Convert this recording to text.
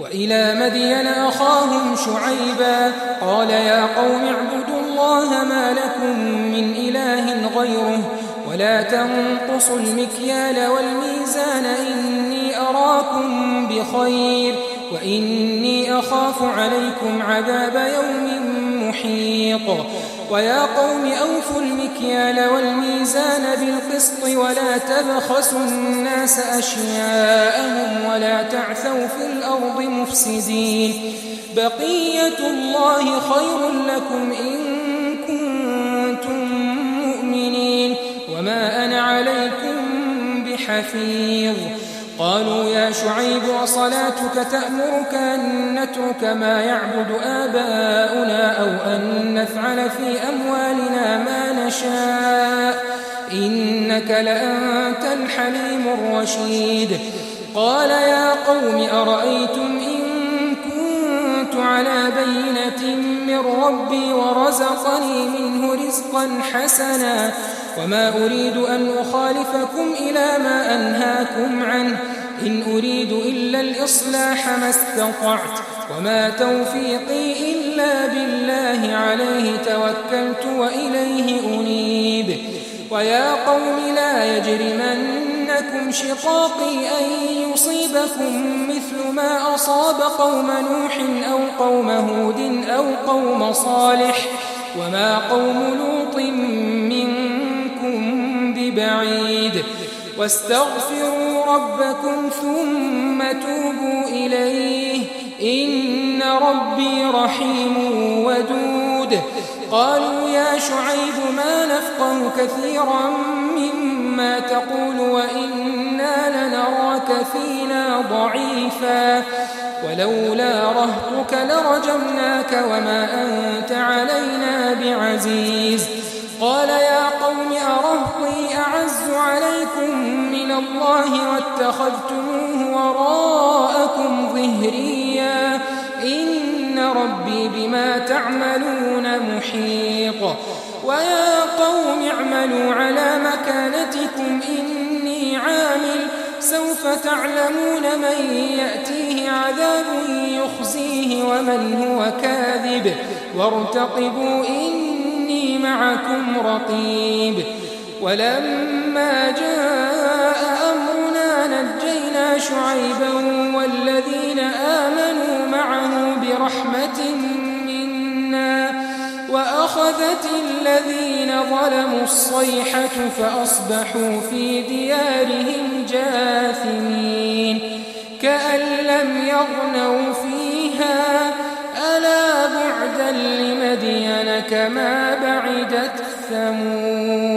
وإلى مدين أخاهم شعيبا قال يا قوم اعبدوا الله ما لكم من إله غيره ولا تنقصوا المكيال والميزان إني أراكم بخير وإني أخاف عليكم عذاب يوم محيط ويا قوم أوفوا المكيال والميزان بالقسط ولا تبخسوا الناس أشياءهم ولا تعثوا في الأرض مفسدين بقية الله خير لكم إن كنتم مؤمنين وما أنا عليكم بحفيظ قالوا يا شعيب وصلاتك تأمرك أن نترك ما يعبد آباؤنا أو أن نفعل في أموالنا ما نشاء إنك لأنت الحليم الرشيد قال يا قوم أرأيتم إن كنت على بينة من ربي ورزقني منه رزقا حسنا وما أريد أن أخالفكم إلى ما أنهاكم عنه إن أريد إلا الإصلاح ما استطعت وما توفيقي إلا بالله عليه توكلت وإليه أنيب ويا قوم لا يجرمنكم شقاقي أن يصيبكم مثل ما أصاب قوم نوح أو قوم هود أو قوم صالح وما قوم لوط منكم ببعيد واستغفروا ربكم ثم توبوا إليه إن ربي رحيم ودود قالوا يا شعيب ما نفقه كثيرا مما تقول وإنا لنراك فينا ضعيفا ولولا رهطك لرجمناك وما أنت علينا بعزيز قال يا قوم أرهطي أعز عليكم من الله واتخذتموه وراءكم ظهريا إن ربي بما تعملون محيط ويا قوم اعملوا على مكانتكم إني عامل سوف تعلمون من يأتيه عذاب يخزيه ومن هو كاذب وارتقبوا إني معكم رقيب ولما جاء أمرنا نجينا شعيبا والذين آمنوا معه برحمة منا وأخذت الذين ظلموا الصيحة فأصبحوا في ديارهم جاثمين كأن لم يغنوا فيها ألا بعدا لمدين كما بعدت ثمود